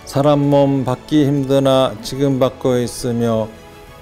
사람 몸 받기 힘드나 지금 받고 있으며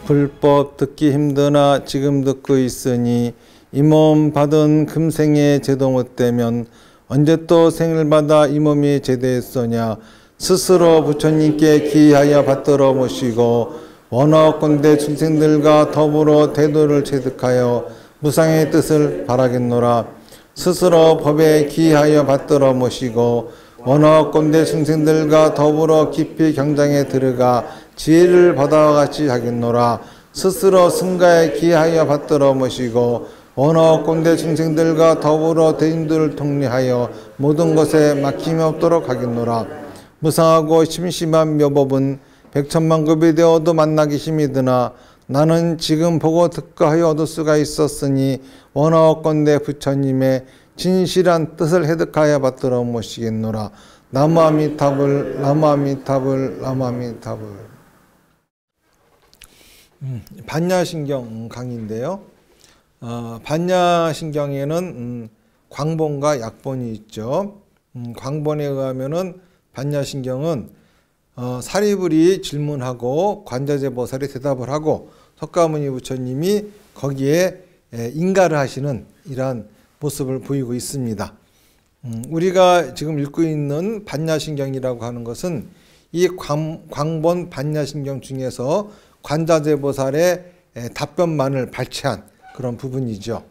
불법 듣기 힘드나 지금 듣고 있으니 이 몸 받은 금생에 제도 못되면 언제 또 생을 받아 이 몸이 제대했으냐. 스스로 부처님께 기하여 받들어 모시고 원어건대 중생들과 더불어 대도를 체득하여 무상의 뜻을 바라겠노라. 스스로 법에 기하여 받들어 모시고 원어건대 중생들과 더불어 깊이 경장에 들어가 지혜를 바다와 같이 하겠노라. 스스로 승가에 기하여 받들어 모시고 원어건대 중생들과 더불어 대인들을 통리하여 모든 것에 막힘이 없도록 하겠노라. 무상하고 심심한 묘법은 백천만급이 되어도 만나기 힘이 드나 나는 지금 보고 듣고하여 얻을 수가 있었으니 원어건대 부처님의 진실한 뜻을 해득하여 받들어 모시겠노라. 나무아미타불 나무아미타불 나무아미타불. 반야신경 강의인데요. 반야신경에는 광본과 약본이 있죠. 광본에 의하면은 반야신경은 사리불이 질문하고 관자재보살이 대답을 하고 석가모니 부처님이 거기에 인가를 하시는 이러한 모습을 보이고 있습니다. 우리가 지금 읽고 있는 반야신경이라고 하는 것은 이 광본 반야신경 중에서 관자재보살의 답변만을 발췌한 그런 부분이죠.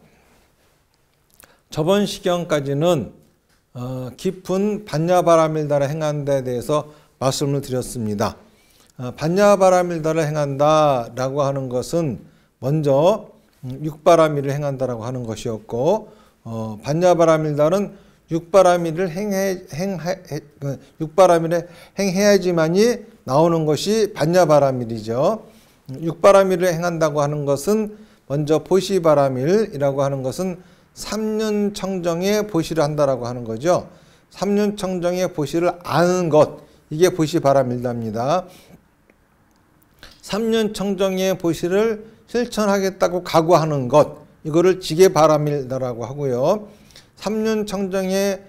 저번 시경까지는 깊은 반야바라밀다를 행하는 데 대해서 말씀을 드렸습니다. 반야바라밀다를 행한다라고 하는 것은 먼저 육바라밀을 행한다라고 하는 것이었고, 반야바라밀다는 육바라밀을 행해야지만이 나오는 것이 반야바라밀이죠. 육바라밀을 행한다고 하는 것은 먼저 보시바라밀이라고 하는 것은 삼륜청정의 보시를 한다라고 하는 거죠. 삼륜청정의 보시를 아는 것, 이게 보시바라밀다입니다. 삼륜청정의 보시를 실천하겠다고 각오하는 것, 이거를 지게바라밀다라고 하고요. 삼륜청정의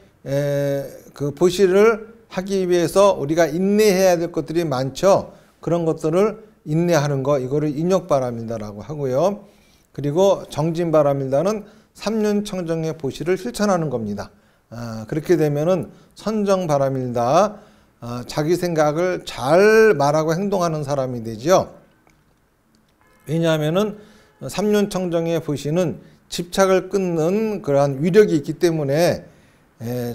그 보시를 하기 위해서 우리가 인내해야 될 것들이 많죠. 그런 것들을 인내하는 것, 이거를 인욕바라밀다라고 하고요. 그리고 정진바라밀다는 삼륜청정의 보시를 실천하는 겁니다. 그렇게 되면은 선정바라밀다, 자기 생각을 잘 말하고 행동하는 사람이 되죠. 왜냐하면은 삼륜청정의 보시는 집착을 끊는 그러한 위력이 있기 때문에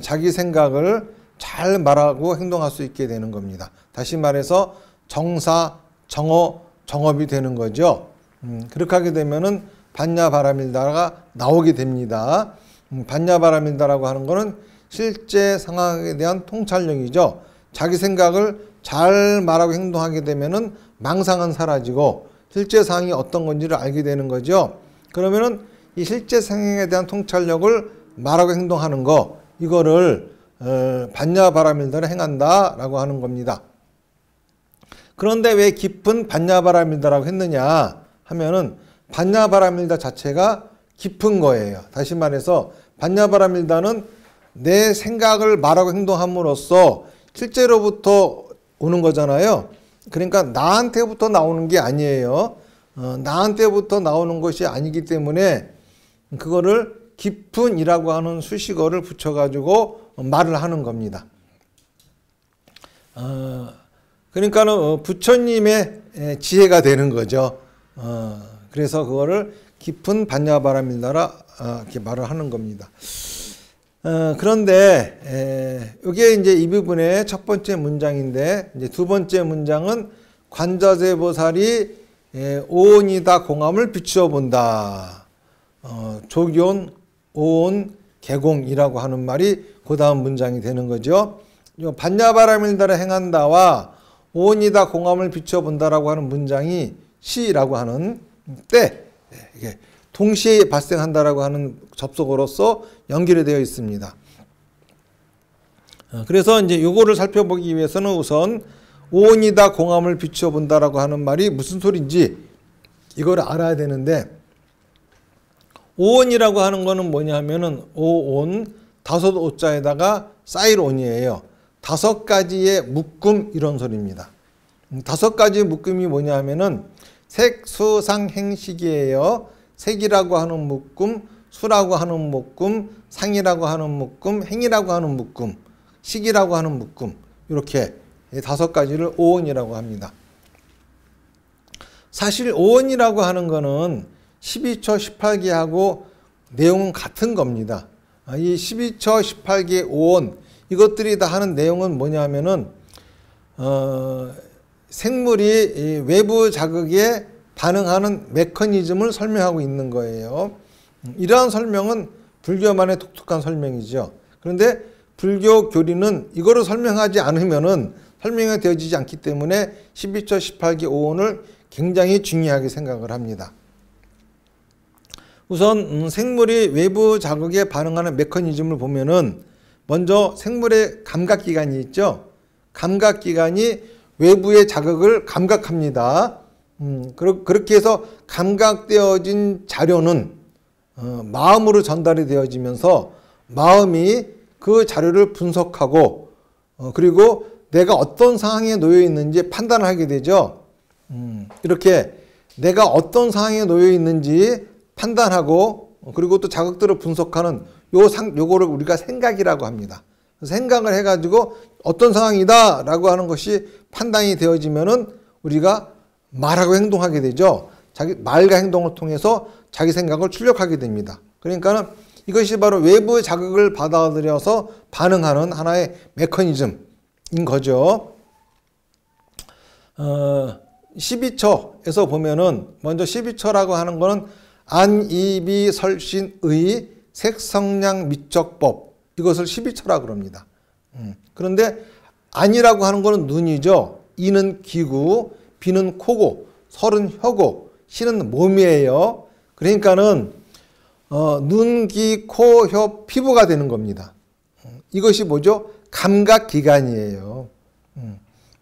자기 생각을 잘 말하고 행동할 수 있게 되는 겁니다. 다시 말해서 정사, 정어, 정업이 되는 거죠. 그렇게 하게 되면은 반야바라밀다가 나오게 됩니다. 반야바라밀다라고 하는 것은 실제 상황에 대한 통찰력이죠. 자기 생각을 잘 말하고 행동하게 되면은 망상은 사라지고 실제 상황이 어떤 건지를 알게 되는 거죠. 그러면은 이 실제 상황에 대한 통찰력을 말하고 행동하는 거, 이거를 반야바라밀다를 행한다라고 하는 겁니다. 그런데 왜 깊은 반야바라밀다라고 했느냐 하면은 반야바라밀다 자체가 깊은 거예요. 다시 말해서 반야바라밀다는 내 생각을 말하고 행동함으로써 실제로부터 오는 거잖아요. 그러니까 나한테부터 나오는 게 아니에요. 나한테부터 나오는 것이 아니기 때문에 그거를 깊은이라고 하는 수식어를 붙여가지고 말을 하는 겁니다. 그러니까는 부처님의 지혜가 되는 거죠. 그래서 그거를 깊은 반야바라밀다라 이렇게 말을 하는 겁니다. 그런데 이게 이제 이 부분의 첫 번째 문장인데, 이제 두 번째 문장은 관자재보살이 오온이다 공함을 비추어 본다. 조견, 오온, 개공이라고 하는 말이 그 다음 문장이 되는 거죠. 반야바라밀다를 행한다와 오온이다 공함을 비추어 본다라고 하는 문장이 시라고 하는 때 이게 동시에 발생한다라고 하는 접속어로서 연결이 되어 있습니다. 그래서 이제 요거를 살펴보기 위해서는 우선 오온이다 공함을 비추어 본다라고 하는 말이 무슨 소리인지 이거를 알아야 되는데, 오온이라고 하는 거는 뭐냐 하면은 오온, 다섯 오자에다가 쌓일 온이에요. 5가지의 묶음 이런 소리입니다. 5가지 묶음이 뭐냐면은 색수상행식이에요. 색이라고 하는 묶음, 수라고 하는 묶음, 상이라고 하는 묶음, 행이라고 하는 묶음, 식이라고 하는 묶음, 이렇게 5가지를 오원이라고 합니다. 사실 오원이라고 하는 거는 12처 18개하고 내용은 같은 겁니다. 이 12처 18개 오원, 이것들이 다 하는 내용은 뭐냐면은 생물이 외부 자극에 반응하는 메커니즘을 설명하고 있는 거예요. 이러한 설명은 불교만의 독특한 설명이죠. 그런데 불교 교리는 이거를 설명하지 않으면은 설명이 되어지지 않기 때문에 12처 18개 오원을 굉장히 중요하게 생각을 합니다. 우선 생물이 외부 자극에 반응하는 메커니즘을 보면은 먼저 생물의 감각기관이 있죠. 감각기관이 외부의 자극을 감각합니다. 그렇게 해서 감각되어진 자료는 마음으로 전달이 되어지면서 마음이 그 자료를 분석하고 그리고 내가 어떤 상황에 놓여 있는지 판단을 하게 되죠. 이렇게 내가 어떤 상황에 놓여 있는지 판단하고 그리고 또 자극들을 분석하는 요거를 우리가 생각이라고 합니다. 생각을 해가지고 어떤 상황이다 라고 하는 것이 판단이 되어지면은 우리가 말하고 행동하게 되죠. 자기 말과 행동을 통해서 자기 생각을 출력하게 됩니다. 그러니까는 이것이 바로 외부 자극을 받아들여서 반응하는 하나의 메커니즘인 거죠. 12처에서 보면은 먼저 12처라고 하는 거는 안이비설신의 색성량미적법, 이것을 12처라고 합니다. 그런데 안이라고 하는 거는 눈이죠. 이는 귀고 비는 코고 설은 혀고 신은 몸이에요. 그러니까는 눈, 귀, 코, 혀, 피부가 되는 겁니다. 이것이 뭐죠? 감각기관이에요.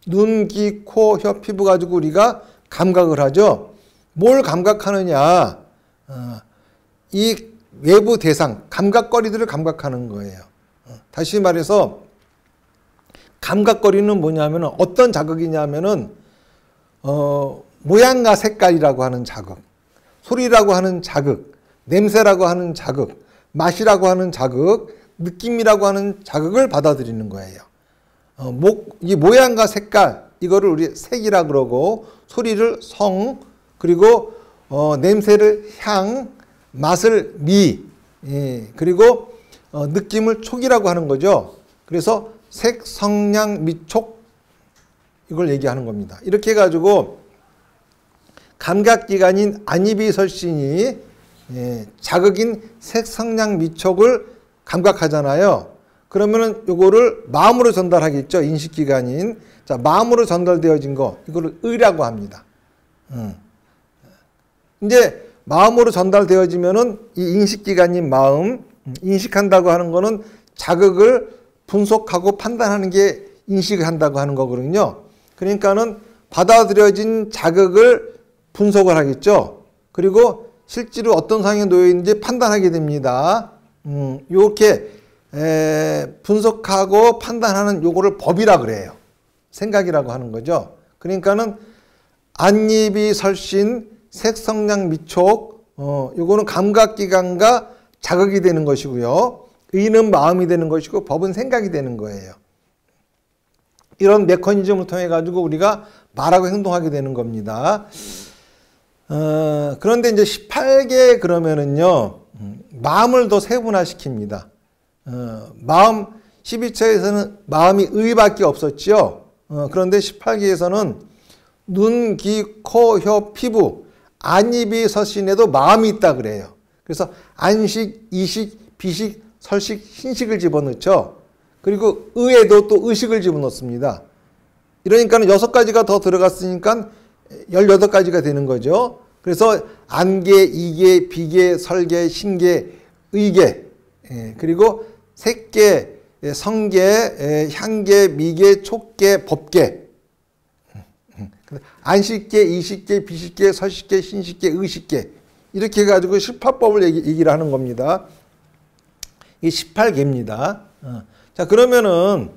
눈, 귀, 코, 혀, 피부 가지고 우리가 감각을 하죠. 뭘 감각하느냐? 이 외부 대상, 감각거리들을 감각하는 거예요. 다시 말해서 감각거리는 뭐냐면 어떤 자극이냐면은 모양과 색깔이라고 하는 자극, 소리라고 하는 자극, 냄새라고 하는 자극, 맛이라고 하는 자극, 느낌이라고 하는 자극을 받아들이는 거예요. 이 모양과 색깔, 이거를 우리 색이라 그러고, 소리를 성, 그리고 냄새를 향, 맛을 미, 그리고 느낌을 촉이라고 하는 거죠. 그래서 색, 성량, 미촉, 이걸 얘기하는 겁니다. 이렇게 해가지고 감각기관인 안이비설신이 자극인 색, 성량, 미촉을 감각하잖아요. 그러면은 요거를 마음으로 전달하겠죠. 인식기관인. 자, 마음으로 전달되어진 거, 이거를 의라고 합니다. 이제 마음으로 전달되어지면은 이 인식기관인 마음, 인식한다고 하는 거는 자극을 분석하고 판단하는 게 인식을 한다고 하는 거거든요. 그러니까는 받아들여진 자극을 분석을 하겠죠. 그리고 실제로 어떤 상황에 놓여 있는지 판단하게 됩니다. 이렇게 분석하고 판단하는 요거를 법이라 그래요. 생각이라고 하는 거죠. 그러니까는 안이비설신, 색성량, 미촉, 요거는 감각기관과 자극이 되는 것이고요. 의는 마음이 되는 것이고 법은 생각이 되는 거예요. 이런 메커니즘을 통해 가지고 우리가 말하고 행동하게 되는 겁니다. 그런데 이제 18개 그러면은요, 마음을 더 세분화시킵니다. 마음 12처에서는 마음이 의밖에 없었지요. 그런데 18개에서는 눈, 귀, 코, 혀, 피부, 안이비설신에도 마음이 있다 그래요. 그래서 안식, 이식, 비식, 설식, 신식을 집어넣죠. 그리고 의에도 또 의식을 집어넣습니다. 이러니까 6가지가 더 들어갔으니까 18가지가 되는 거죠. 그래서 안계, 이계, 비계, 설계, 신계, 의계, 그리고 색계, 성계, 향계, 미계, 촉계, 법계, 안식계, 이식계, 비식계, 설식계, 신식계, 의식계, 이렇게 해가지고 18법을 얘기를 하는 겁니다. 이 18개입니다. 자, 그러면은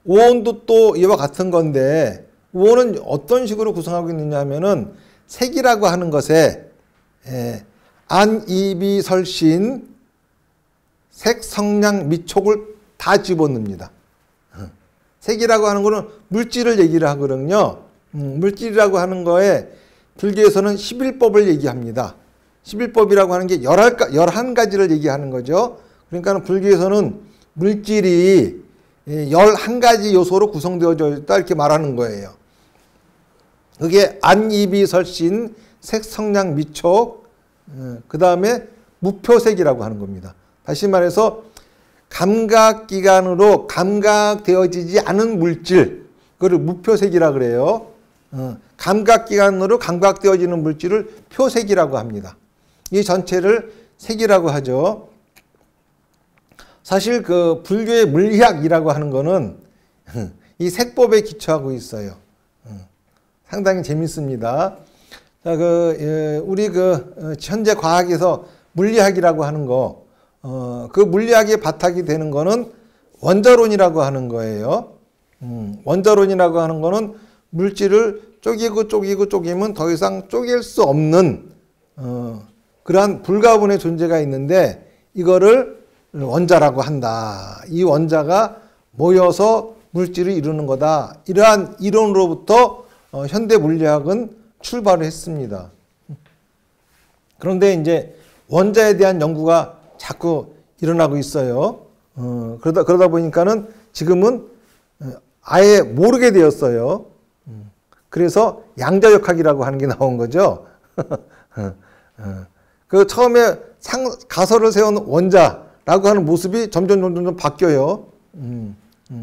오온도 또 이와 같은 건데 오온은 어떤 식으로 구성하고 있느냐 하면은 색이라고 하는 것에 안, 이비, 설신, 색, 성량, 미촉을 다 집어넣습니다. 색이라고 하는 거는 물질을 얘기를 하거든요. 물질이라고 하는 거에 불교에서는 11법을 얘기합니다. 11법이라고 하는 게 11가지를 얘기하는 거죠. 그러니까 불교에서는 물질이 11가지 요소로 구성되어져 있다 이렇게 말하는 거예요. 그게 안, 이비, 설신, 색, 성량, 미촉, 그 다음에 무표색이라고 하는 겁니다. 다시 말해서 감각기관으로 감각되어지지 않은 물질, 그걸 무표색이라고 그래요. 감각기관으로 감각되어지는 물질을 표색이라고 합니다. 이 전체를 색이라고 하죠. 사실 그 불교의 물리학이라고 하는 거는 이 색법에 기초하고 있어요. 상당히 재밌습니다. 자, 우리 현재 과학에서 물리학이라고 하는 거, 그 물리학의 바탕이 되는 거는 원자론이라고 하는 거예요. 원자론이라고 하는 거는 물질을 쪼개면 더 이상 쪼갤 수 없는 그러한 불가분의 존재가 있는데 이거를 원자라고 한다. 이 원자가 모여서 물질을 이루는 거다. 이러한 이론으로부터 현대 물리학은 출발을 했습니다. 그런데 이제 원자에 대한 연구가 자꾸 일어나고 있어요. 그러다 보니까는 지금은 아예 모르게 되었어요. 그래서 양자역학이라고 하는 게 나온 거죠. 그 처음에 가설을 세운 원자라고 하는 모습이 점점 바뀌어요.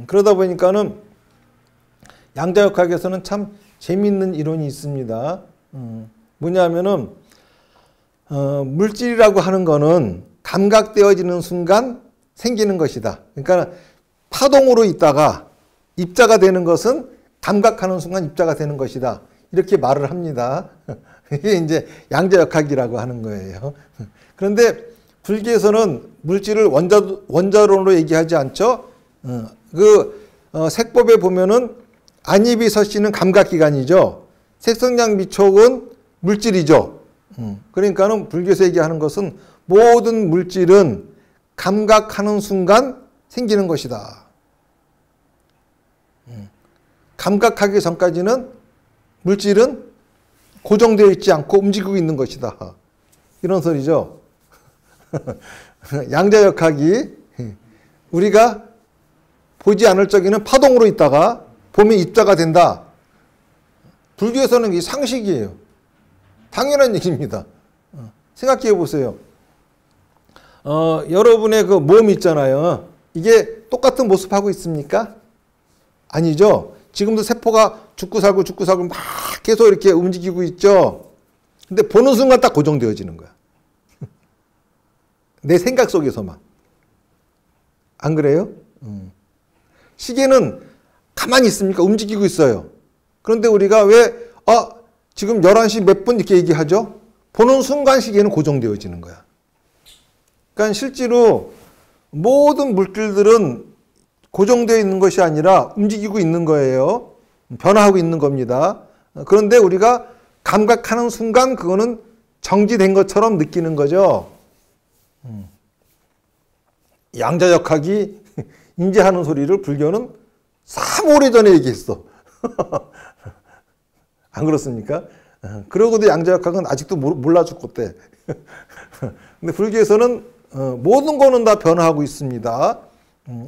그러다 보니까는 양자역학에서는 참 재미있는 이론이 있습니다. 뭐냐면은 물질이라고 하는 거는 감각되어지는 순간 생기는 것이다. 그러니까 파동으로 있다가 입자가 되는 것은 감각하는 순간 입자가 되는 것이다. 이렇게 말을 합니다. 이게 이제 양자역학이라고 하는 거예요. 그런데 불교에서는 물질을 원자론으로 얘기하지 않죠. 색법에 보면은 안입이 설씨는 감각기관이죠. 색성량 미촉은 물질이죠. 그러니까는 불교에서 얘기하는 것은 모든 물질은 감각하는 순간 생기는 것이다. 감각하기 전까지는 물질은 고정되어 있지 않고 움직이고 있는 것이다. 이런 소리죠. 양자역학이 우리가 보지 않을 적에는 파동으로 있다가 보면 입자가 된다. 불교에서는 이게 상식이에요. 당연한 얘기입니다. 생각해 보세요. 여러분의 그 몸 있잖아요. 이게 똑같은 모습하고 있습니까? 아니죠. 지금도 세포가 죽고 살고 막 계속 이렇게 움직이고 있죠. 근데 보는 순간 딱 고정되어지는 거야. 내 생각 속에서만. 안 그래요? 시계는 가만히 있습니까? 움직이고 있어요. 그런데 우리가 왜 지금 11시 몇 분 이렇게 얘기하죠? 보는 순간 시계는 고정되어지는 거야. 그러니까 실제로 모든 물질들은 고정되어 있는 것이 아니라 움직이고 있는 거예요. 변화하고 있는 겁니다. 그런데 우리가 감각하는 순간 그거는 정지된 것처럼 느끼는 거죠. 양자역학이 인지하는 소리를 불교는 참 오래전에 얘기했어. 안 그렇습니까? 그러고도 양자역학은 아직도 몰라 죽겠대. 근데 불교에서는 모든 거는 다 변화하고 있습니다.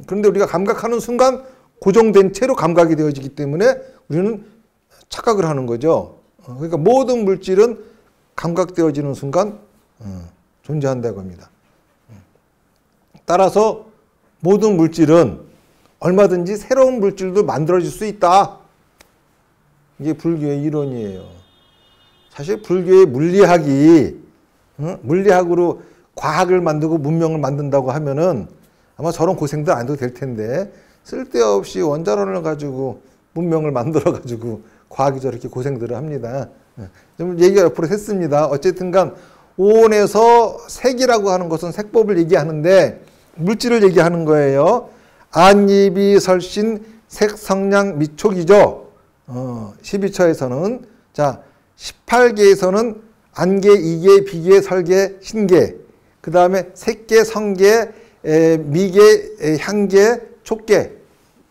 그런데 우리가 감각하는 순간 고정된 채로 감각이 되어지기 때문에 우리는 착각을 하는 거죠. 그러니까 모든 물질은 감각되어지는 순간 존재한다고 합니다. 따라서 모든 물질은 얼마든지 새로운 물질도 만들어질 수 있다. 이게 불교의 이론이에요. 사실 불교의 물리학이 물리학으로 과학을 만들고 문명을 만든다고 하면은 아마 저런 고생들 안 해도 될 텐데 쓸데없이 원자론을 가지고 문명을 만들어 가지고 과학이 저렇게 고생들을 합니다. 좀 얘기가 옆으로 했습니다. 어쨌든 간 오온에서 색이라고 하는 것은 색법을 얘기하는데 물질을 얘기하는 거예요. 안입이 설신 색성량 및 촉이죠. 12처에서는 자 18계에서는 안계, 이계, 비계, 설계, 신계, 그 다음에 색계, 성계, 미계, 향계, 촉계,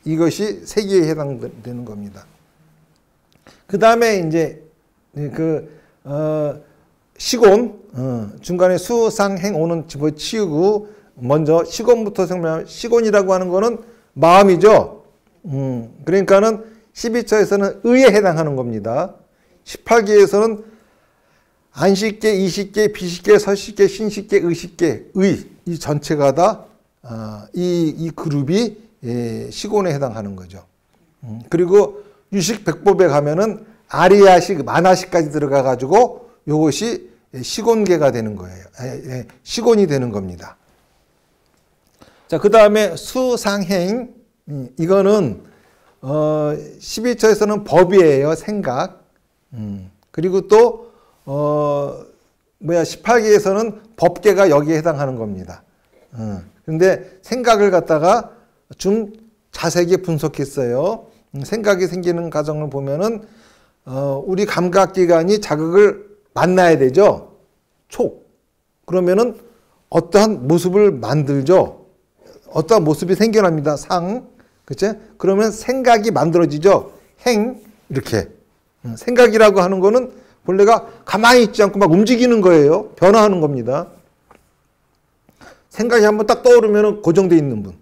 이것이 세계에 해당되는 겁니다. 그 다음에 이제 시곤, 중간에 수, 상, 행, 오는 집어치우고 먼저 시곤부터 생각하면 시곤이라고 하는 거는 마음이죠. 그러니까는 12처에서는 의에 해당하는 겁니다. 18계에서는 안식계, 이식계, 비식계, 설식계, 신식계, 의식계, 이 전체가 다 이 그룹이 시곤에 해당하는 거죠. 그리고 유식백법에 가면은 아리아식, 만화식까지 들어가 가지고 이것이 시곤계가 되는 거예요. 시곤이 되는 겁니다. 자, 그 다음에 수상행, 이거는 12처에서는 법이에요. 생각. 그리고 또 18계에서는 법계가 여기에 해당하는 겁니다. 근데 생각을 갖다가 좀 자세하게 분석했어요. 생각이 생기는 과정을 보면은 우리 감각기관이 자극을 만나야 되죠. 촉. 그러면은 어떠한 모습을 만들죠. 어떠한 모습이 생겨납니다. 상. 그치? 그러면 생각이 만들어지죠. 행. 이렇게. 생각이라고 하는 거는 본래가 가만히 있지 않고 막 움직이는 거예요. 변화하는 겁니다. 생각이 한번 딱 떠오르면 고정되어 있는 분.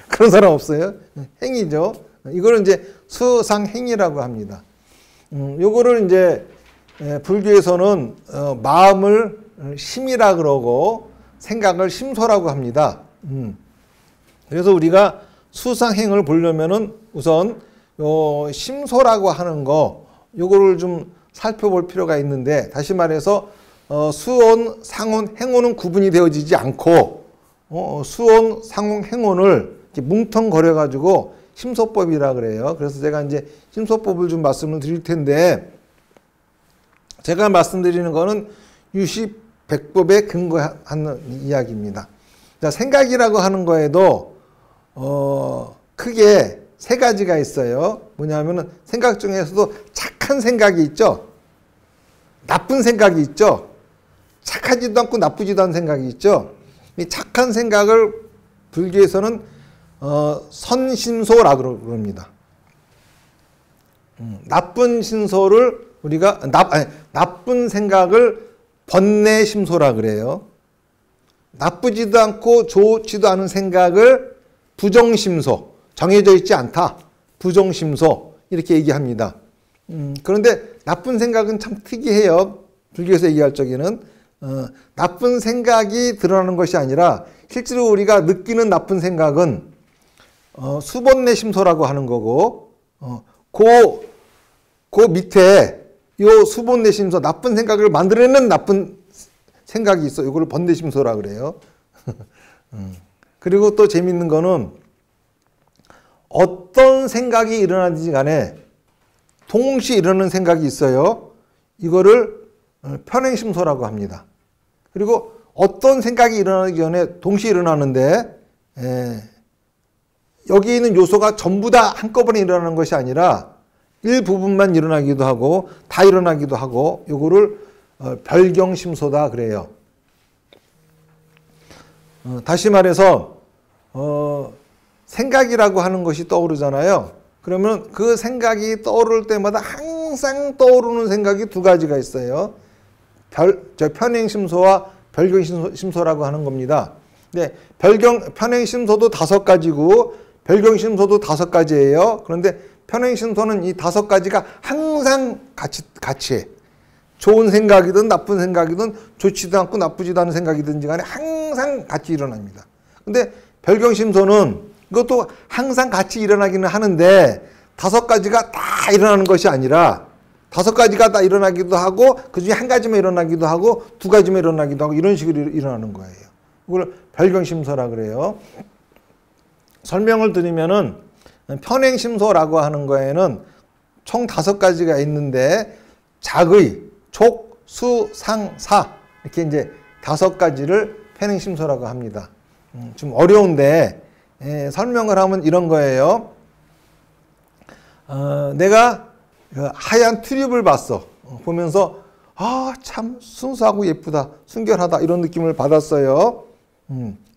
그런 사람 없어요? 행이죠. 이거를 이제 수상행이라고 합니다. 요거를 이제 불교에서는 마음을 심이라 그러고 생각을 심소라고 합니다. 그래서 우리가 수상행을 보려면은 우선 요 심소라고 하는 거 요거를 좀 살펴볼 필요가 있는데, 다시 말해서 수온, 상온, 행온은 구분이 되어지지 않고 수온, 상온, 행온을 이렇게 뭉텅거려 가지고 심소법이라 그래요. 그래서 제가 이제 심소법을 좀 말씀을 드릴 텐데, 제가 말씀드리는 거는 유식백법에 근거하는 이야기입니다. 자, 생각이라고 하는 거에도 크게 세 가지가 있어요. 뭐냐면은 생각 중에서도 착한 생각이 있죠. 나쁜 생각이 있죠. 착하지도 않고 나쁘지도 않은 생각이 있죠. 이 착한 생각을 불교에서는 선심소라고 그럽니다. 나쁜 심소를 우리가 나쁜 생각을 번뇌심소라 그래요. 나쁘지도 않고 좋지도 않은 생각을 부정심소, 정해져 있지 않다. 부정심소 이렇게 얘기합니다. 그런데 나쁜 생각은 참 특이해요. 불교에서 얘기할 적에는 나쁜 생각이 드러나는 것이 아니라 실제로 우리가 느끼는 나쁜 생각은 수번뇌심소라고 하는 거고, 그 밑에 요 수번뇌심소, 나쁜 생각을 만들어내는 나쁜 생각이 있어. 이걸 번뇌심소라 그래요. 그리고 또 재밌는 거는 어떤 생각이 일어나든지 간에 동시에 일어나는 생각이 있어요. 이거를 편행심소라고 합니다. 그리고 어떤 생각이 일어나기 전에 동시에 일어나는데 여기 있는 요소가 전부 다 한꺼번에 일어나는 것이 아니라 일부분만 일어나기도 하고 다 일어나기도 하고, 요거를 별경심소다 그래요. 다시 말해서 생각이라고 하는 것이 떠오르잖아요. 그러면 그 생각이 떠오를 때마다 항상 떠오르는 생각이 두 가지가 있어요. 편행심소와 별경심소라고 하는 겁니다. 근데 편행심소도 5가지고 별경심소도 5가지예요. 그런데 편행심소는 이 5가지가 항상 같이 해. 좋은 생각이든 나쁜 생각이든 좋지도 않고 나쁘지도 않은 생각이든지 간에 항상 같이 일어납니다. 근데 별경심소는 이것도 항상 같이 일어나기는 하는데 5가지가 다 일어나는 것이 아니라 5가지가 다 일어나기도 하고 그 중에 한 가지만 일어나기도 하고 2가지만 일어나기도 하고 이런 식으로 일어나는 거예요. 이걸 별경심소라 그래요. 설명을 드리면은 편행심소라고 하는 거에는 총 5가지가 있는데 작의, 촉, 수, 상, 사 이렇게 이제 5가지를 편행심소라고 합니다. 좀 어려운데 설명을 하면 이런 거예요. 내가 하얀 튤립을 봤어. 보면서 참 순수하고 예쁘다, 순결하다 이런 느낌을 받았어요.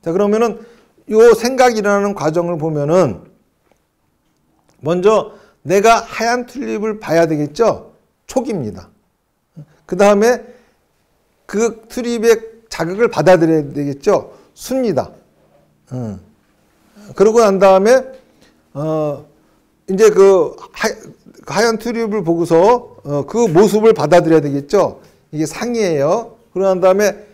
자, 그러면은 요 생각이라는 과정을 보면은 먼저 내가 하얀 튤립을 봐야 되겠죠. 촉입니다. 그 다음에 그 튤립의 자극을 받아들여야 되겠죠. 수입니다. 그러고 난 다음에 이제 그 하얀 튤립을 보고서 그 모습을 받아들여야 되겠죠. 이게 상이에요. 그러고 난 다음에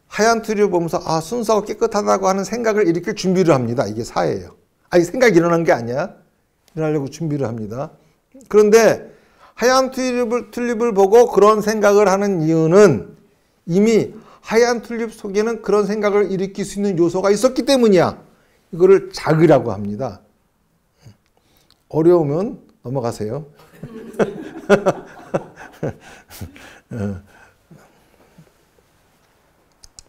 하얀 튤립을 보면서 순수하고 깨끗하다고 하는 생각을 일으킬 준비를 합니다. 이게 사예요. 아니, 생각이 일어난 게 아니야. 일어나려고 준비를 합니다. 그런데 하얀 튤립을 보고 그런 생각을 하는 이유는 이미 하얀 튤립 속에는 그런 생각을 일으킬 수 있는 요소가 있었기 때문이야. 이거를 자극이라고 합니다. 어려우면 넘어가세요.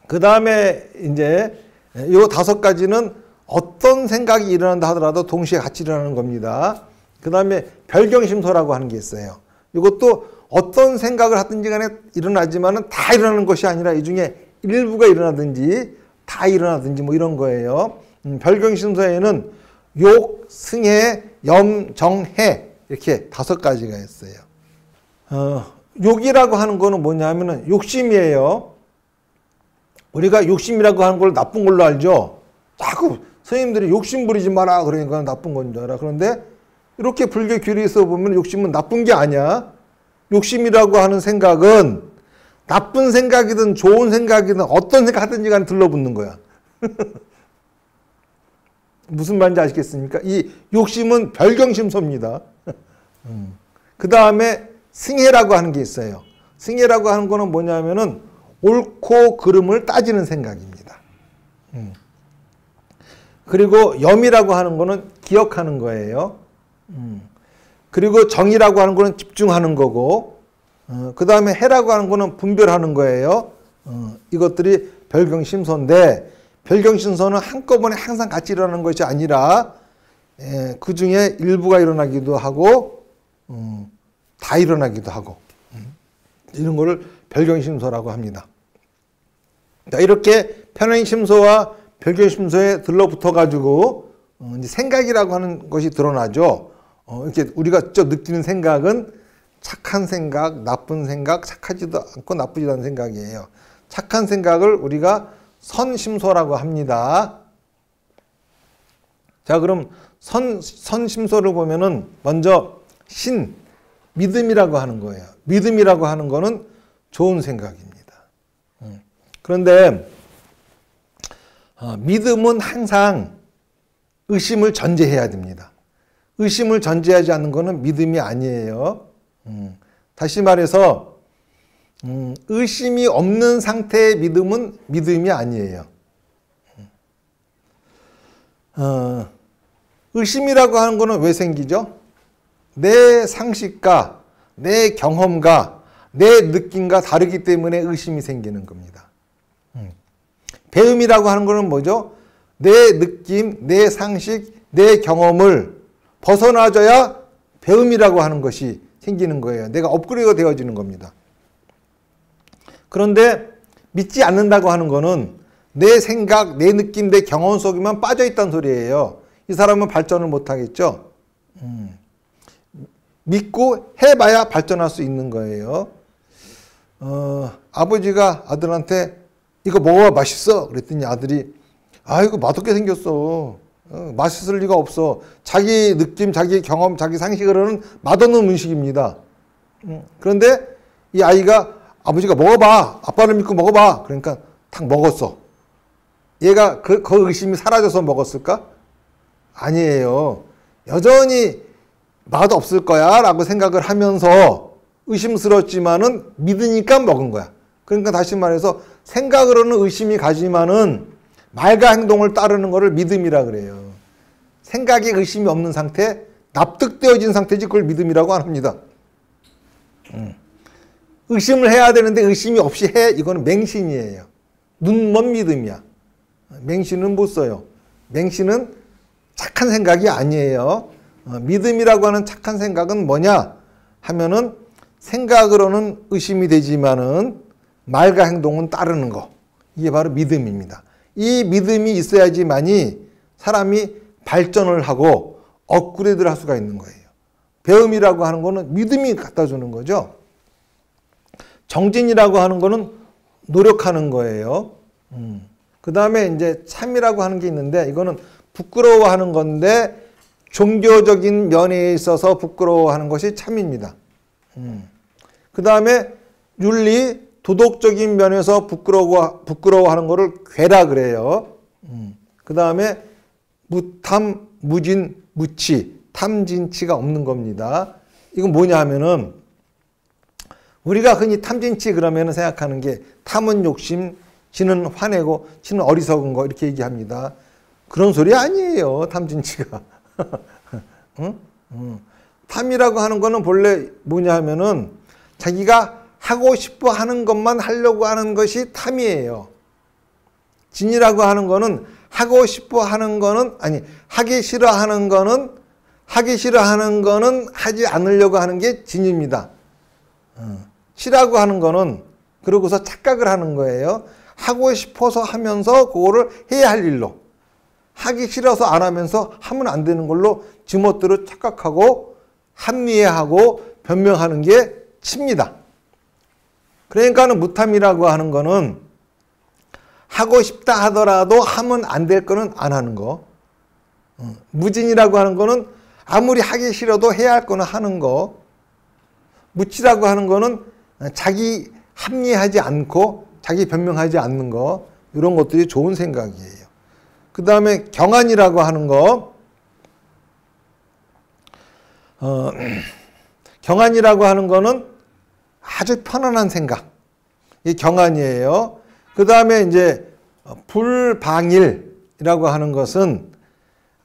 그 다음에 이제 요 5가지는 어떤 생각이 일어난다 하더라도 동시에 같이 일어나는 겁니다. 그 다음에 별경심소라고 하는 게 있어요. 이것도 어떤 생각을 하든지 간에 일어나지만은 다 일어나는 것이 아니라 이 중에 일부가 일어나든지 다 일어나든지 뭐 이런 거예요. 별경심소에는 욕, 승해, 염, 정, 해 이렇게 5가지가 있어요. 욕이라고 하는 거는 뭐냐 하면은 욕심이에요. 우리가 욕심이라고 하는 걸 나쁜 걸로 알죠. 자꾸 선생님들이 욕심 부리지 마라 그러니까 나쁜 건 줄 알아. 그런데 이렇게 불교 교리에서 보면 욕심은 나쁜 게 아니야. 욕심이라고 하는 생각은 나쁜 생각이든 좋은 생각이든 어떤 생각 하든지 간에 들러붙는 거야. 무슨 말인지 아시겠습니까? 이 욕심은 별경심소입니다. 그 다음에 승해라고 하는 게 있어요. 승해라고 하는 거는 뭐냐면은 옳고 그름을 따지는 생각입니다. 그리고 염이라고 하는 거는 기억하는 거예요. 그리고 정이라고 하는 거는 집중하는 거고, 그 다음에 해라고 하는 거는 분별하는 거예요. 이것들이 별경심소인데, 별경심소는 한꺼번에 항상 같이 일어나는 것이 아니라 그 중에 일부가 일어나기도 하고 다 일어나기도 하고 이런 거를 별경심소라고 합니다. 자, 이렇게 편행심소와 별경심소에 들러붙어 가지고 이제 생각이라고 하는 것이 드러나죠. 이렇게 우리가 직접 느끼는 생각은 착한 생각, 나쁜 생각, 착하지도 않고 나쁘지도 않은 생각이에요. 착한 생각을 우리가 선심소라고 합니다. 자, 그럼 선심소를 보면은 먼저 믿음이라고 하는 거예요. 믿음이라고 하는 거는 좋은 생각입니다. 그런데 믿음은 항상 의심을 전제해야 됩니다. 의심을 전제하지 않는 거는 믿음이 아니에요. 다시 말해서 의심이 없는 상태의 믿음은 믿음이 아니에요. 의심이라고 하는 거는 왜 생기죠? 내 상식과 내 경험과 내 느낌과 다르기 때문에 의심이 생기는 겁니다. 배움이라고 하는 거는 뭐죠? 내 느낌, 내 상식, 내 경험을 벗어나줘야 배움이라고 하는 것이 생기는 거예요. 내가 업그레이드가 되어지는 겁니다. 그런데 믿지 않는다고 하는 거는 내 생각, 내 느낌, 내 경험 속에만 빠져있다는 소리예요. 이 사람은 발전을 못하겠죠. 믿고 해봐야 발전할 수 있는 거예요. 아버지가 아들한테 이거 먹어봐 맛있어 그랬더니 아들이 이거 맛없게 생겼어. 맛있을 리가 없어. 자기 느낌, 자기 경험, 자기 상식으로는 맛없는 음식입니다. 그런데 이 아이가 아버지가 먹어봐. 아빠를 믿고 먹어봐. 그러니까 탁 먹었어. 얘가 그 의심이 사라져서 먹었을까? 아니에요. 여전히 맛없을 거야 라고 생각을 하면서 의심스럽지만은 믿으니까 먹은 거야. 그러니까 다시 말해서 생각으로는 의심이 가지만은 말과 행동을 따르는 것을 믿음이라 그래요. 생각에 의심이 없는 상태, 납득되어진 상태지 그걸 믿음이라고 안 합니다. 의심을 해야 되는데 의심이 없이 해, 이거는 맹신이에요. 눈먼 믿음이야. 맹신은 못 써요. 맹신은 착한 생각이 아니에요. 믿음이라고 하는 착한 생각은 뭐냐 하면은 생각으로는 의심이 되지만은 말과 행동은 따르는 거. 이게 바로 믿음입니다. 이 믿음이 있어야지만이 사람이 발전을 하고 업그레이드를 할 수가 있는 거예요. 배움이라고 하는 거는 믿음이 갖다 주는 거죠. 정진이라고 하는 거는 노력하는 거예요. 그 다음에 이제 참이라고 하는 게 있는데 이거는 부끄러워하는 건데 종교적인 면에 있어서 부끄러워하는 것이 참입니다. 그 다음에 윤리, 도덕적인 면에서 부끄러워하는 거를 괴라 그래요. 그 다음에 무탐, 무진, 무치, 탐진치가 없는 겁니다. 이건 뭐냐 하면은 우리가 흔히 탐진치 그러면 생각하는 게 탐은 욕심, 진은 화내고 치는 어리석은 거 이렇게 얘기합니다. 그런 소리 아니에요. 탐진치가. 응? 탐이라고 하는 거는 본래 뭐냐 하면은 자기가 하고 싶어 하는 것만 하려고 하는 것이 탐이에요. 진이라고 하는 거는 하고 싶어 하는 거는 아니 하기 싫어하는 거는 하지 않으려고 하는 게 진입니다. 치라고 하는 거는 그러고서 착각을 하는 거예요. 하고 싶어서 하면서 그거를 해야 할 일로 하기 싫어서 안 하면서 하면 안 되는 걸로 지멋대로 착각하고 합리화하고 변명하는 게 치입니다. 그러니까는 무탐이라고 하는 거는 하고 싶다 하더라도 하면 안 될 거는 안 하는 거. 무진이라고 하는 거는 아무리 하기 싫어도 해야 할 거는 하는 거. 무치라고 하는 거는 자기 합리하지 않고 자기 변명하지 않는 거. 이런 것들이 좋은 생각이에요. 그 다음에 경안이라고 하는 거. 경안이라고 하는 거는 아주 편안한 생각. 이게 경안이에요. 그 다음에 이제 불방일이라고 하는 것은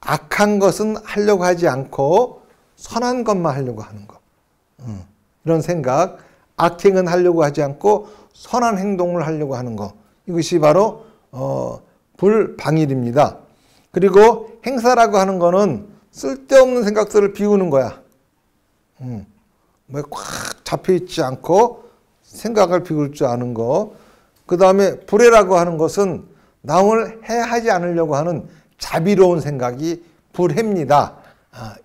악한 것은 하려고 하지 않고 선한 것만 하려고 하는 거. 이런 생각. 악행은 하려고 하지 않고 선한 행동을 하려고 하는 거. 이것이 바로 불방일입니다. 그리고 행사라고 하는 거는 쓸데없는 생각들을 비우는 거야. 꽉 잡혀있지 않고 생각을 비울 줄 아는 거. 그 다음에 불해라고 하는 것은 남을 해하지 않으려고 하는 자비로운 생각이 불해입니다.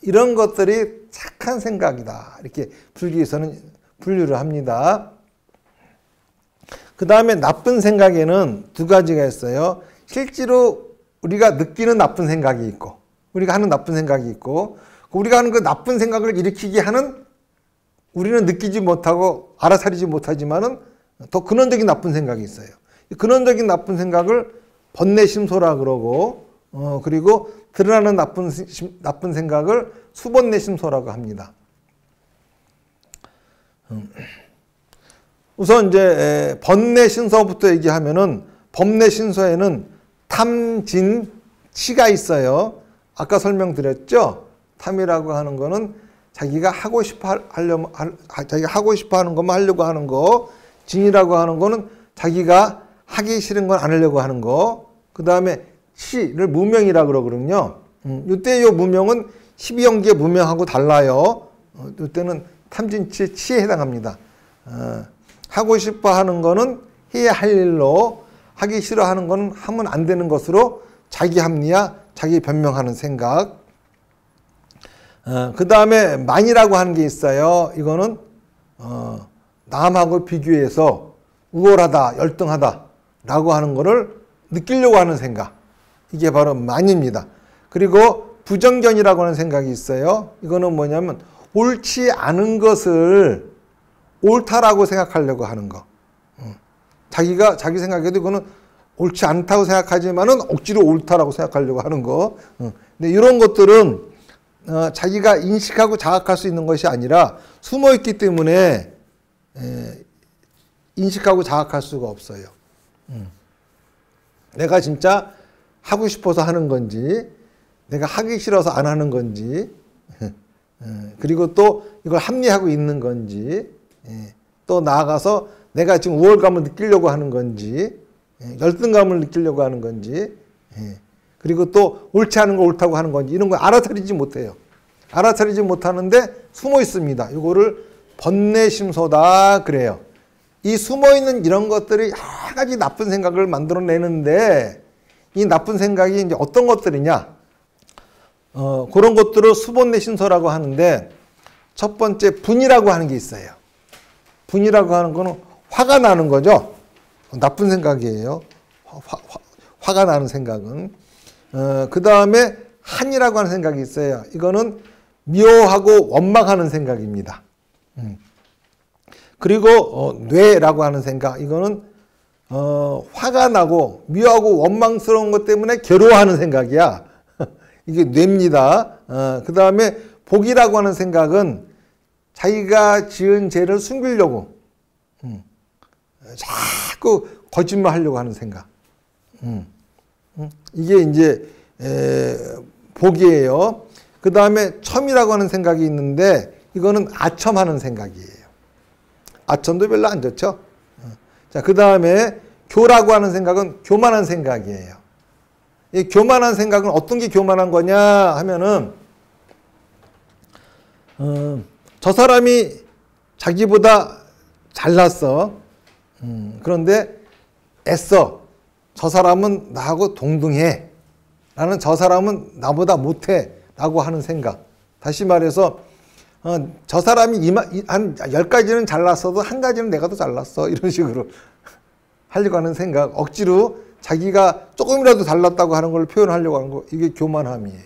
이런 것들이 착한 생각이다. 이렇게 불교에서는 분류를 합니다. 그 다음에 나쁜 생각에는 두 가지가 있어요. 실제로 우리가 느끼는 나쁜 생각이 있고 우리가 하는 나쁜 생각이 있고 우리가 하는 그 나쁜 생각을 일으키게 하는 우리는 느끼지 못하고 알아차리지 못하지만은 더 근원적인 나쁜 생각이 있어요. 근원적인 나쁜 생각을 번뇌심소라 그러고 그리고 드러나는 나쁜 생각을 수번뇌심소라고 합니다. 우선 이제 번뇌심소부터 얘기하면은 번뇌심소에는 탐진 치가 있어요. 아까 설명드렸죠. 탐이라고 하는 거는 자기가 하고 싶어 하는 것만 하려고 하는 거. 진이라고 하는 거는 자기가 하기 싫은 건 안 하려고 하는 거. 그 다음에 치를 무명이라고 그러거든요. 이때 이 무명은 12연기의 무명하고 달라요. 이때는 탐진치의 치에 해당합니다. 하고 싶어 하는 거는 해야 할 일로 하기 싫어하는 거는 하면 안 되는 것으로 자기 합리화, 자기 변명하는 생각. 그 다음에 만이라고 하는 게 있어요. 이거는 남하고 비교해서 우월하다, 열등하다 라고 하는 거를 느끼려고 하는 생각. 이게 바로 만입니다. 그리고 부정견이라고 하는 생각이 있어요. 이거는 뭐냐면 옳지 않은 것을 옳다라고 생각하려고 하는 거. 자기가 자기 생각에도 이거는 옳지 않다고 생각하지만은 억지로 옳다라고 생각하려고 하는 거. 근데 이런 것들은 자기가 인식하고 자각할 수 있는 것이 아니라 숨어 있기 때문에 인식하고 자각할 수가 없어요. 내가 진짜 하고 싶어서 하는 건지 내가 하기 싫어서 안 하는 건지 그리고 또 이걸 합리하고 있는 건지 또 나아가서 내가 지금 우월감을 느끼려고 하는 건지 열등감을 느끼려고 하는 건지 그리고 또 옳지 않은 걸 옳다고 하는 건지 이런 걸 알아차리지 못해요. 알아차리지 못하는데 숨어 있습니다. 이거를 번뇌심소다 그래요. 이 숨어있는 이런 것들이 여러 가지 나쁜 생각을 만들어내는데 이 나쁜 생각이 이제 어떤 것들이냐? 그런 것들을 수본내심소라고 하는데 첫 번째 분이라고 하는 게 있어요. 분이라고 하는 거는 화가 나는 거죠. 나쁜 생각이에요. 화가 나는 생각은. 그 다음에 한이라고 하는 생각이 있어요. 이거는 미워하고 원망하는 생각입니다. 그리고 뇌라고 하는 생각, 이거는 화가 나고 미워하고 원망스러운 것 때문에 괴로워하는 생각이야. 이게 뇌입니다. 그 다음에 복이라고 하는 생각은 자기가 지은 죄를 숨기려고 자꾸 거짓말 하려고 하는 생각. 이게 이제 복이에요. 그 다음에 첨이라고 하는 생각이 있는데 이거는 아첨하는 생각이에요. 아첨도 별로 안 좋죠. 자, 그 다음에 교라고 하는 생각은 교만한 생각이에요. 이 교만한 생각은 어떤 게 교만한 거냐 하면은 저 사람이 자기보다 잘났어. 그런데 애써 저 사람은 나하고 동등해. 나는 저 사람은 나보다 못해. 라고 하는 생각. 다시 말해서 저 사람이 한 10가지는 잘났어도 한 가지는 내가 더 잘났어. 이런 식으로 하려고 하는 생각. 억지로 자기가 조금이라도 잘났다고 하는 걸 표현하려고 하는 거. 이게 교만함이에요.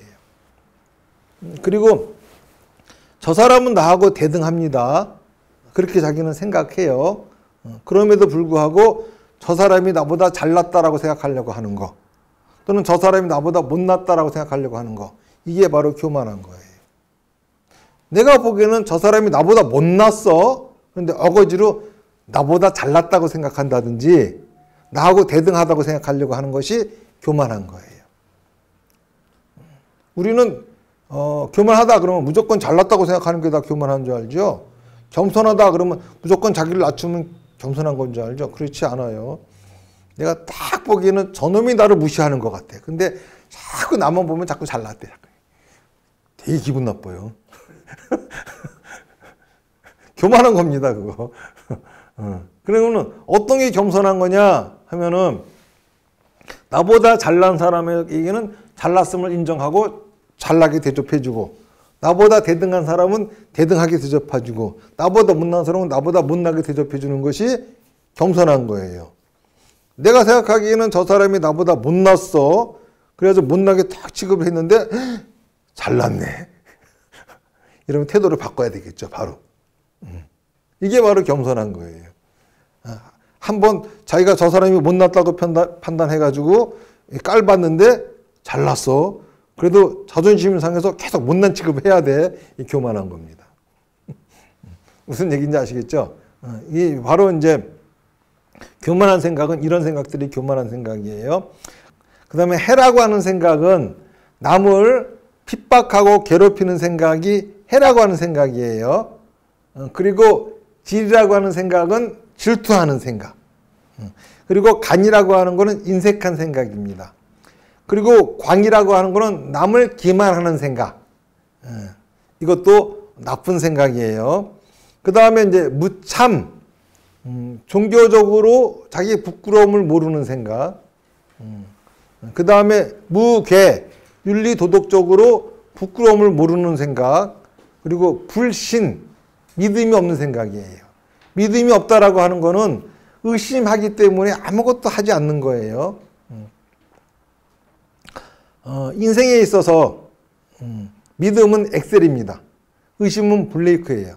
그리고 저 사람은 나하고 대등합니다. 그렇게 자기는 생각해요. 그럼에도 불구하고 저 사람이 나보다 잘났다라고 생각하려고 하는 거. 또는 저 사람이 나보다 못났다라고 생각하려고 하는 거. 이게 바로 교만한 거예요. 내가 보기에는 저 사람이 나보다 못났어. 그런데 어거지로 나보다 잘났다고 생각한다든지 나하고 대등하다고 생각하려고 하는 것이 교만한 거예요. 우리는 교만하다 그러면 무조건 잘났다고 생각하는 게 다 교만한 줄 알죠. 겸손하다 그러면 무조건 자기를 낮추면 겸손한 건 줄 알죠. 그렇지 않아요. 내가 딱 보기에는 저놈이 나를 무시하는 것 같아. 근데 자꾸 나만 보면 자꾸 잘났대. 되게 기분 나빠요. 교만한 겁니다, 그거. 그러면 어떤 게 겸손한 거냐 하면은 나보다 잘난 사람에게는 잘났음을 인정하고 잘나게 대접해주고 나보다 대등한 사람은 대등하게 대접해주고 나보다 못난 사람은 나보다 못나게 대접해주는 것이 겸손한 거예요. 내가 생각하기에는 저 사람이 나보다 못났어. 그래서 못나게 딱 취급을 했는데 잘났네. 이러면 태도를 바꿔야 되겠죠, 바로. 이게 바로 겸손한 거예요. 한번 자기가 저 사람이 못났다고 판단해가지고 깔봤는데 잘났어. 그래도 자존심이 상해서 계속 못난 취급을 해야 돼. 이 교만한 겁니다. 무슨 얘기인지 아시겠죠? 이 바로 이제 교만한 생각은 이런 생각들이 교만한 생각이에요. 그 다음에 해라고 하는 생각은 남을 핍박하고 괴롭히는 생각이 해라고 하는 생각이에요. 그리고 질이라고 하는 생각은 질투하는 생각. 그리고 간이라고 하는 것은 인색한 생각입니다. 그리고 광이라고 하는 것은 남을 기만하는 생각. 이것도 나쁜 생각이에요. 그 다음에 이제 무참, 종교적으로 자기 부끄러움을 모르는 생각. 그 다음에 무괴, 윤리 도덕적으로 부끄러움을 모르는 생각. 그리고 불신, 믿음이 없는 생각이에요. 믿음이 없다라고 하는 거는 의심하기 때문에 아무것도 하지 않는 거예요. 인생에 있어서 믿음은 엑셀입니다. 의심은 브레이크예요.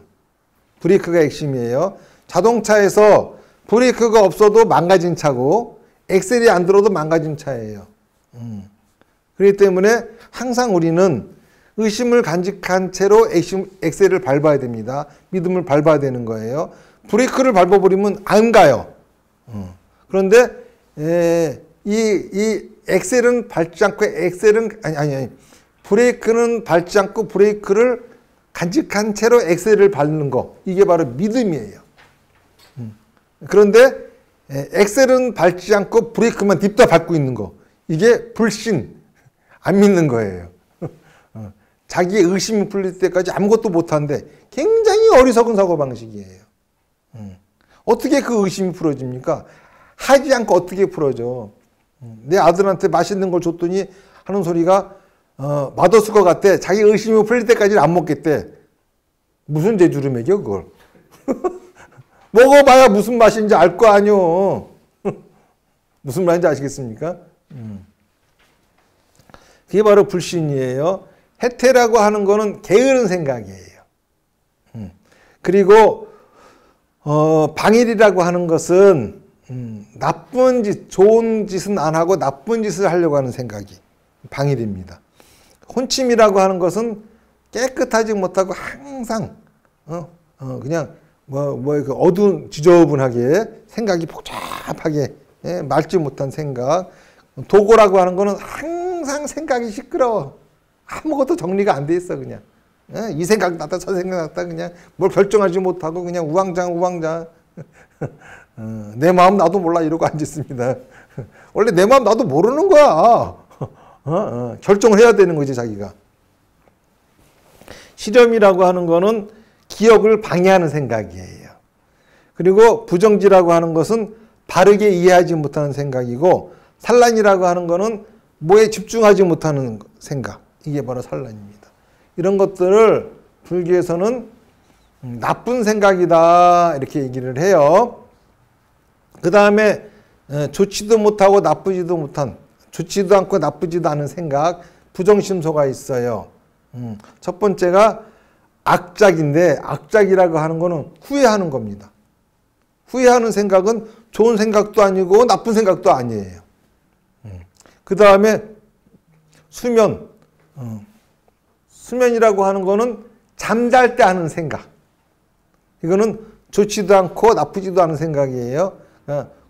브레이크가 핵심이에요. 자동차에서 브레이크가 없어도 망가진 차고 엑셀이 안 들어도 망가진 차예요. 그렇기 때문에 항상 우리는 의심을 간직한 채로 엑셀을 밟아야 됩니다. 믿음을 밟아야 되는 거예요. 브레이크를 밟아버리면 안 가요. 그런데 이 엑셀은 밟지 않고 브레이크는 밟지 않고 브레이크를 간직한 채로 엑셀을 밟는 거. 이게 바로 믿음이에요. 그런데 엑셀은 밟지 않고 브레이크만 딥다 밟고 있는 거. 이게 불신. 안 믿는 거예요. 자기의 의심이 풀릴 때까지 아무것도 못하는데 굉장히 어리석은 사고방식이에요. 어떻게 그 의심이 풀어집니까? 하지 않고 어떻게 풀어져. 내 아들한테 맛있는 걸 줬더니 하는 소리가 맛없을 것 같대. 자기 의심이 풀릴 때까지는 안 먹겠대. 무슨 재주를 매겨 그걸. 먹어봐야 무슨 맛인지 알 거 아니오. 무슨 말인지 아시겠습니까? 그게 바로 불신이에요. 해태라고 하는 거는 게으른 생각이에요. 그리고 방일이라고 하는 것은 나쁜 짓, 좋은 짓은 안 하고 나쁜 짓을 하려고 하는 생각이 방일입니다. 혼침이라고 하는 것은 깨끗하지 못하고 항상 그냥 그 어두운 지저분하게 생각이 복잡하게 맑지 못한 생각. 도고라고 하는 거는 항상 생각이 시끄러워. 아무것도 정리가 안 돼 있어 그냥. 이 생각 났다 저 생각 났다 그냥 뭘 결정하지 못하고 그냥 우왕좌왕 내 마음 나도 몰라 이러고 앉았습니다. 원래 내 마음 나도 모르는 거야. 결정을 해야 되는 거지 자기가. 실염이라고 하는 거는 기억을 방해하는 생각이에요. 그리고 부정지라고 하는 것은 바르게 이해하지 못하는 생각이고, 산란이라고 하는 거는 뭐에 집중하지 못하는 생각. 이게 바로 산란입니다. 이런 것들을 불교에서는 나쁜 생각이다 이렇게 얘기를 해요. 그 다음에 좋지도 못하고 나쁘지도 못한, 좋지도 않고 나쁘지도 않은 생각, 부정심소가 있어요. 첫 번째가 악작인데, 악작이라고 하는 거는 후회하는 겁니다. 후회하는 생각은 좋은 생각도 아니고 나쁜 생각도 아니에요. 그 다음에 수면. 수면이라고 하는 거는 잠잘 때 하는 생각. 이거는 좋지도 않고 나쁘지도 않은 생각이에요.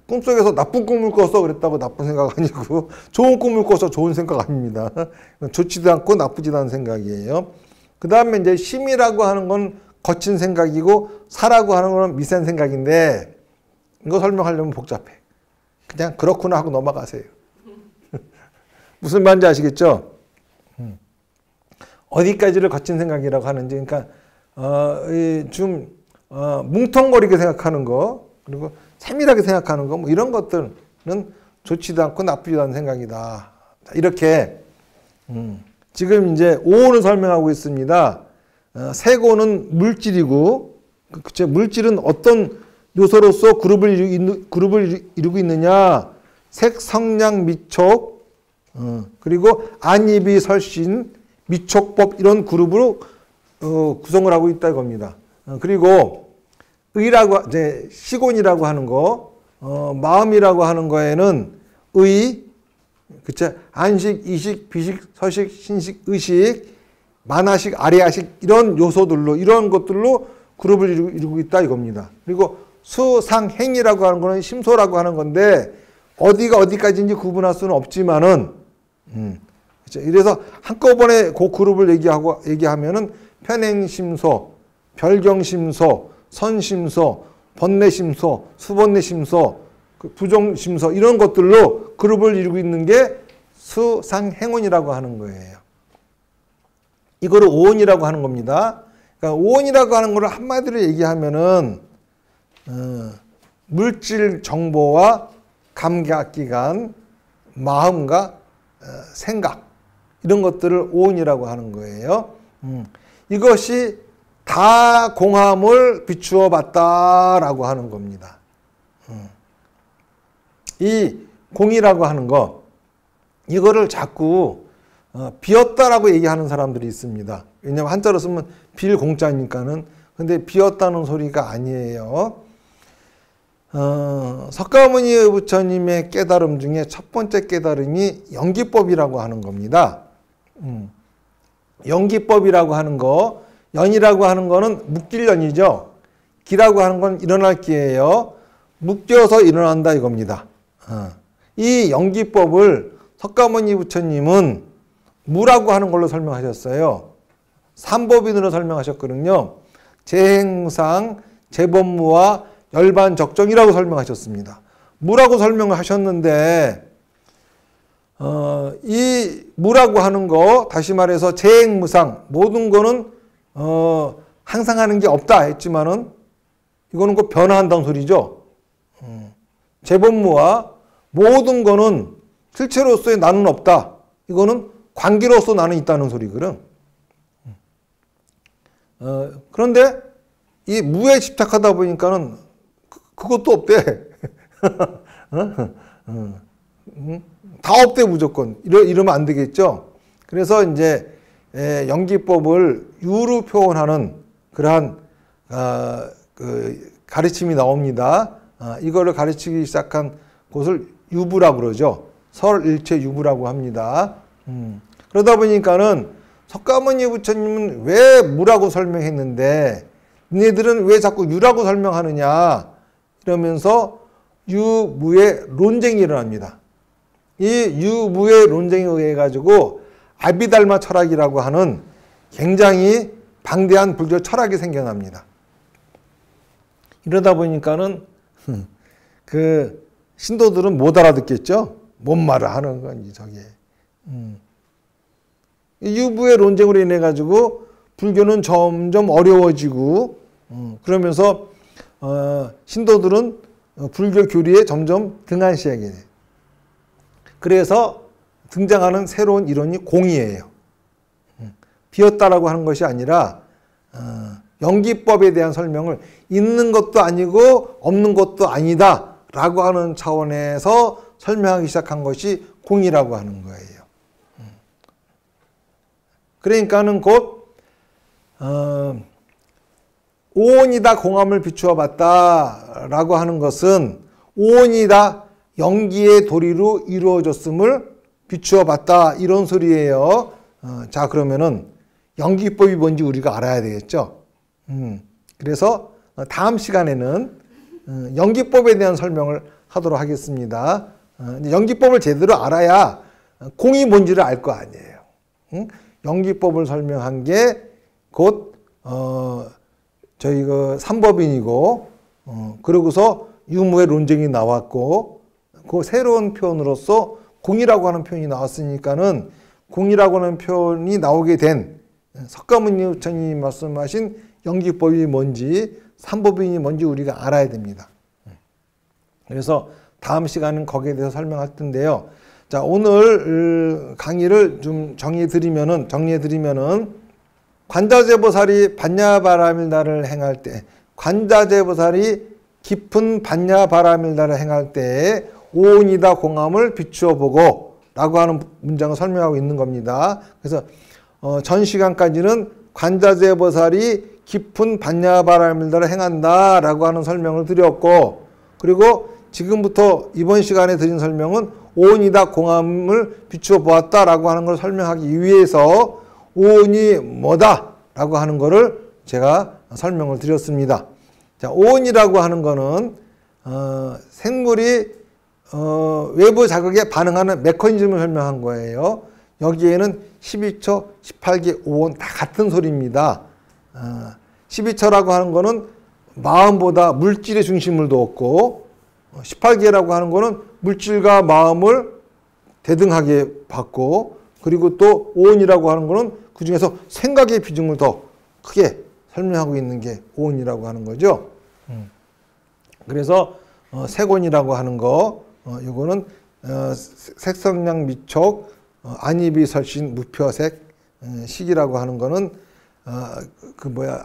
꿈속에서 나쁜 꿈을 꿔서 그랬다고 나쁜 생각 아니고, 좋은 꿈을 꿔서 좋은 생각 아닙니다. 좋지도 않고 나쁘지도 않은 생각이에요. 그 다음에 이제 심이라고 하는 건 거친 생각이고, 사라고 하는 건 미세한 생각인데, 이거 설명하려면 복잡해. 그냥 그렇구나 하고 넘어가세요. 무슨 말인지 아시겠죠? 어디까지를 거친 생각이라고 하는지, 그러니까 좀 뭉텅거리게 생각하는 거, 그리고 세밀하게 생각하는 거, 뭐 이런 것들은 좋지도 않고 나쁘지도 않은 생각이다. 이렇게 지금 이제 오온을 설명하고 있습니다. 세고는 물질이고, 그쵸? 물질은 어떤 요소로서 그룹을 이루고 있느냐? 색, 성량, 미촉, 그리고 안입이, 설신, 미촉법, 이런 그룹으로 구성을 하고 있다 이겁니다. 그리고 의라고, 이제 시곤이라고 하는 거, 마음이라고 하는 거에는 의, 그쵸? 안식, 이식, 비식, 서식, 신식, 의식, 만화식, 아래아식, 이런 요소들로, 이런 것들로 그룹을 이루고 있다 이겁니다. 그리고 수상행이라고 하는 거는 심소라고 하는 건데, 어디가 어디까지인지 구분할 수는 없지만은, 그렇죠? 이래서 한꺼번에 그 그룹을 얘기하면은 편행심소, 별경심소, 선심소, 번뇌심소, 수번뇌심소, 부정심소, 이런 것들로 그룹을 이루고 있는 게 수상행원이라고 하는 거예요. 이거를 오온이라고 하는 겁니다. 그러니까 오온이라고 하는 거를 한마디로 얘기하면은 물질 정보와 감각기관, 마음과 생각, 이런 것들을 오온이라고 하는 거예요. 이것이 다 공함을 비추어 봤다라고 하는 겁니다. 이 공이라고 하는 거, 이거를 자꾸 비었다라고 얘기하는 사람들이 있습니다. 왜냐하면 한자로 쓰면 빌공자니까는. 근데 비었다는 소리가 아니에요. 석가모니 부처님의 깨달음 중에 첫 번째 깨달음이 연기법이라고 하는 겁니다. 연기법이라고 하는 거, 연이라고 하는 거는 묶일 연이죠. 기라고 하는 건 일어날 기예요. 묶여서 일어난다 이겁니다. 이 연기법을 석가모니 부처님은 무라고 하는 걸로 설명하셨어요. 삼법인으로 설명하셨거든요. 재행상, 재법무와 열반적정이라고 설명하셨습니다. 무라고 설명을 하셨는데 이 무라고 하는 거, 다시 말해서 재행무상, 모든 거는 항상 하는 게 없다 했지만은 이거는 꼭 변화한다는 소리죠. 재본무와 모든 거는 실체로서의 나는 없다. 이거는 관계로서 나는 있다는 소리거든. 그런데 이 무에 집착하다 보니까는 그것도 없대. 다 없대 무조건. 이러면 안 되겠죠. 그래서 이제 연기법을 유로 표현하는 그러한 그 가르침이 나옵니다. 이거를 가르치기 시작한 곳을 유부라고 그러죠. 설일체 유부라고 합니다. 그러다 보니까는 석가모니 부처님은 왜 무라고 설명했는데 너희들은 왜 자꾸 유라고 설명하느냐 이러면서 유무의 논쟁이 일어납니다. 이 유무의 논쟁에 의해 가지고 아비달마 철학이라고 하는 굉장히 방대한 불교 철학이 생겨납니다. 이러다 보니까는 그 신도들은 못 알아듣겠죠. 뭔 말을 하는 건지 저게. 유부의 논쟁으로 인해 가지고 불교는 점점 어려워지고 그러면서 신도들은 불교 교리에 점점 등한시하게 돼요. 그래서 등장하는 새로운 이론이 공의예요. 비었다라고 하는 것이 아니라 연기법에 대한 설명을 있는 것도 아니고 없는 것도 아니다 라고 하는 차원에서 설명하기 시작한 것이 공의라고 하는 거예요. 그러니까는 곧 오온이다 공함을 비추어 봤다 라고 하는 것은 오온이 다 연기의 도리로 이루어졌음을 비추어 봤다 이런 소리예요. 자 그러면은 연기법이 뭔지 우리가 알아야 되겠죠. 그래서 다음 시간에는 연기법에 대한 설명을 하도록 하겠습니다. 연기법을 제대로 알아야 공이 뭔지를 알 거 아니에요. 연기법을 설명한 게 곧 저희 그 삼법인이고 그러고서 유무의 논쟁이 나왔고 그 새로운 표현으로서 공이라고 하는 표현이 나왔으니까는 공이라고 하는 표현이 나오게 된 석가모니 부처님이 말씀하신 연기법이 뭔지 삼법인이 뭔지 우리가 알아야 됩니다. 그래서 다음 시간은 거기에 대해서 설명할 텐데요. 자, 오늘 강의를 좀 정리해 드리면은 관자재보살이 반야바라밀다를 행할 때, 관자재보살이 깊은 반야바라밀다를 행할 때 오온이다 공함을 비추어 보고 라고 하는 문장을 설명하고 있는 겁니다. 그래서 전 시간까지는 관자재보살이 깊은 반야바라밀다를 행한다 라고 하는 설명을 드렸고, 그리고 지금부터 이번 시간에 드린 설명은 오온이다 공함을 비추어 보았다 라고 하는 걸 설명하기 위해서 오온이 뭐다 라고 하는 거를 제가 설명을 드렸습니다. 자, 오온이라고 하는 거는 생물이 외부 자극에 반응하는 메커니즘을 설명한 거예요. 여기에는 12처, 18개, 오온 다 같은 소리입니다. 12처라고 하는 거는 마음보다 물질의 중심을 두었고 18개라고 하는 거는 물질과 마음을 대등하게 받고, 그리고 또 오온이라고 하는 거는 그 중에서 생각의 비중을 더 크게 설명하고 있는 게 오온이라고 하는 거죠. 그래서 색온이라고 하는 거, 요거는 색성량 미촉, 안이비설신 무표색 식이라고 하는 거는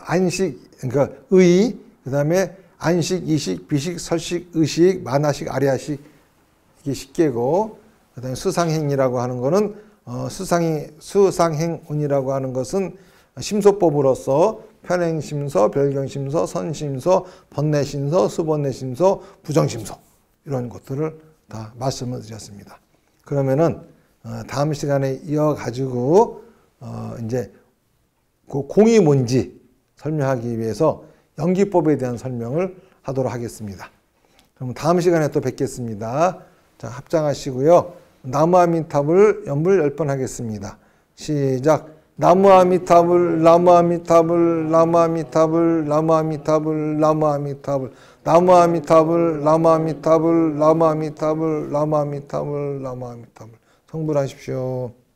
안식, 그러니까 의, 그 다음에 안식, 이식, 비식, 설식, 의식, 만화식, 아리아식 이게 10개고, 그 다음에 수상행이라고 하는 거는 수상행운이라고 하는 것은 심소법으로서 편행심서, 별경심서, 선심서, 번뇌심서, 수번뇌심서, 부정심서 이런 것들을 다 말씀을 드렸습니다. 그러면은 다음 시간에 이어가지고 이제 그 공이 뭔지 설명하기 위해서 연기법에 대한 설명을 하도록 하겠습니다. 그럼 다음 시간에 또 뵙겠습니다. 자, 합장하시고요. 나무아미타불 연불 10번 하겠습니다. 시작. 나무아미타불, 나무아미타불, 나무아미타불, 나무아미타불, 나무아미타불, 나무아미타불, 나무아미타불, 나무아미타불, 나무아미타불, 나무아미타불. 성불하십시오.